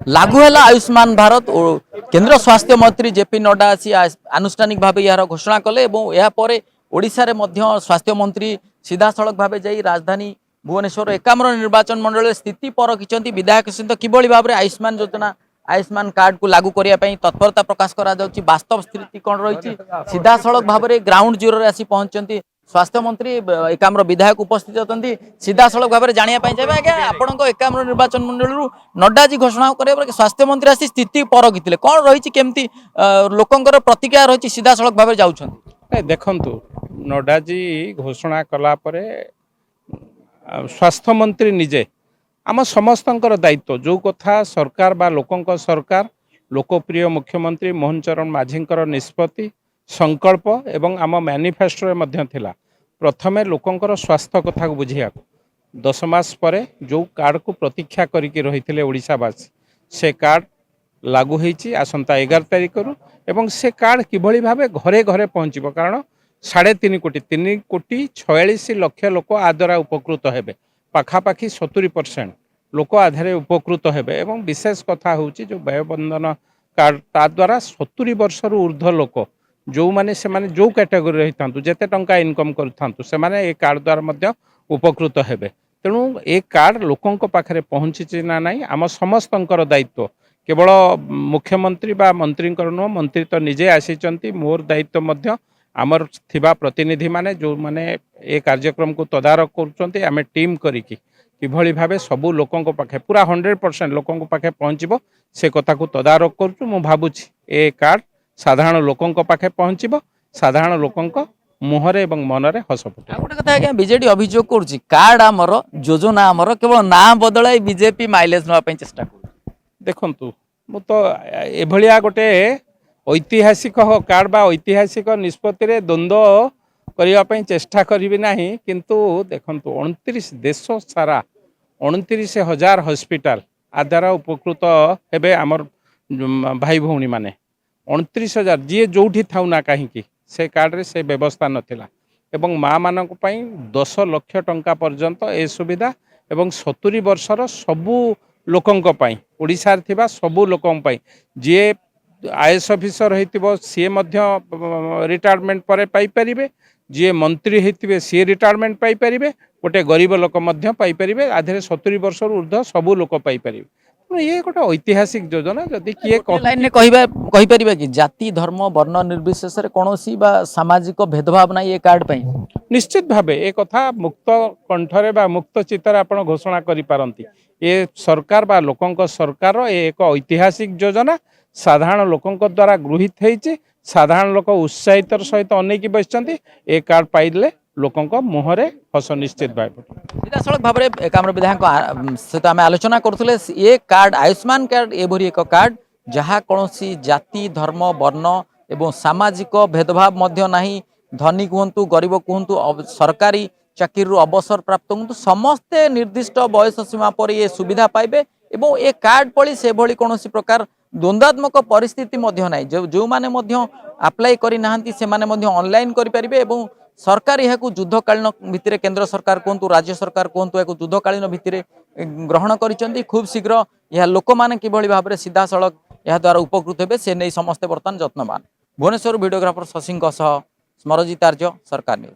लागू है आयुष्मान भारत और केंद्र स्वास्थ्य मंत्री जेपी नड्डा आसी आनुष्ठानिक भाव यार घोषणा कले ओडिशा रे मध्य स्वास्थ्य मंत्री सीधा सड़क भाव जा राजधानी भुवनेश्वर एकाम्र निर्वाचन मंडल स्थिति परखिंट विधायक सहित किभली भाव में आयुष्मान योजना आयुष्मान कार्ड को लागू करने तत्परता प्रकाश करा वास्तव स्थिति कौन रही सीधा सड़क भाव में ग्राउंड जीरो रे आसी पहुंचती स्वास्थ्य मंत्री एकाम्र विधायक उपस्थित होती सीधा सड़क भाव में जानापी चाहिए आज्ञा आपण एकाम्र निर्वाचन मंडल नड्डा जी घोषणा कर स्वास्थ्य मंत्री आसी स्थिति परखी कौन रही केमती लोकंर प्रतिक्रिया रही सीधा सड़क भाव जाऊँ देखु नड्डा जी घोषणा कलापर स्वास्थ्य मंत्री निजे आम समस्तंकर दायित्व जो कथा सरकार बा लोकंक सरकार लोकप्रिय मुख्यमंत्री मोहन चरण माझींकर निष्पत्ति संकल्प एवं आम मैनिफेस्टो मध्य थिला प्रथमे लोकंकर स्वास्थ्य कथा को बुझिया 10 मास परे जो कार्ड को प्रतीक्षा करिके रहिथिले ओडिशावासी से कार्ड लागू होईची आसंता 11 तारिख रु एवं से कार्ड किभली भाबे घरे घरे पहुंचबो कारण 3.5 कोटी 46 लक्ष लोक आद्वारा उपकृत हेबे पाखापाखि 70% लोक आधारे उपकृत हेबे एवं विशेष कथा होची जो व्ययबंधन कार्ड ता द्वारा 70 वर्ष रु ऊर्ध्व लोक जो माने से माने जो कैटेगरी रही था जेते टंका इनकम करूँ से माने ए कार्ड द्वारा मध्य उपकृत हेबे तेणु ए कार्ड लोकों पाखे पहुँची ना नहीं आम समस्तंकर दायित्व केवल मुख्यमंत्री बा मंत्री नुह मंत्री तो निजे आसी मोर दायित्व मध्य आमर थिबा प्रतिनिधि माने जो माने ए कार्यक्रम को तदारक करुँच आम टीम करिकी किभली भावे सबू लोकों पाखे पूरा 100% लोकों पाखे पहुँचबो से कथा को तदारक करुँ मु भावुछि ए कार्ड साधारण लोकों पाखे पहुँचब साधारण लोकों मुहरे एवं मनरे हस फुटे गोटे कथा आज्ञा बीजेडी अभियोग करुच्ची कार्ड आमर योजना आमर केवल ना बदल बीजेपी माइलेज नापी चेष्टा कर देखु मु तो एभलिया गोटे ऐतिहासिक कार्ड बा ऐतिहासिक निष्पत्ति रे द्वंद्व करने चेष्टा करी ना किंतु देखु 29 देश सारा 29,000 हॉस्पिटल आ द्वारा उपकृत हेबे आमर भाई भौणी माने 29,000 जी जो था ना कहीं से कार्ड रे से व्यवस्था नथिला एवं माँ मान 10 लाख टंका पर्यंत ए सुविधा एवं 70 वर्षर सबू लोकों ओडिशा थिबा सबू लोकों जी आईएएस ऑफिसर होइतिबो सी रिटायरमेंट पर पाई परिबे जी मंत्री होइतिबे सी रिटायरमेंट पाई परिबे गोटे गरीब लोक मध्य पाई परिबे आधे 70 वर्ष ऊर्ध्व सबू लोक पाई परिबे ये गोटे ऐतिहासिक योजना जदि किए लाइन कहीपर कि जाति धर्म वर्ण निर्विशेष कौन सामाजिक भेदभाव ना ये कार्ड पे निश्चित भावे एक कथा मुक्त कंठरे बा मुक्त चित्तर आपण घोषणा करि पारंती ये सरकार बा लोकंक सरकार एक ऐतिहासिक योजना साधारण लोकों द्वारा गृहीत होती साधारण लोक उत्साहितर सहित अनेक बसते ए कार्ड पाइले लोकों मुहरे हस निश्चित भाव सीधा सड़क भाव में एकाम्र विधायक सहित आम आलोचना करुले ये कार्ड आयुष्मान कार्ड एभरी एक कार्ड जहाँ कौन जाति धर्म वर्ण एवं सामाजिक भेदभाव मध्य नहीं धनी कहतु गरीब कहतु सरकारी चाकरी अवसर प्राप्त कहतु समस्ते निर्दिष्ट बयस सीमा पर ये सुविधा पाइबे एवं ए कार्ड पड़ी से भली कौन प्रकार द्वंद्वात्मक परिस्थिति ना जो माने अप्लाई करना से ऑनलाइन करें सरकार यह युद्धकालीन भित्तिरे केंद्र सरकार कहतु राज्य सरकार कहतु या युद्धकालीन भित्तिरे ग्रहण कर खूब शीघ्र यह लोक मैंने किभली भाव में सीधा सड़क यह द्वारा उपकृत हे से नहीं समस्ते बर्तमान यत्नवान भुवनेश्वर वीडियोग्राफर शशिंक स्मरजित आर्य सरकार न्यूज।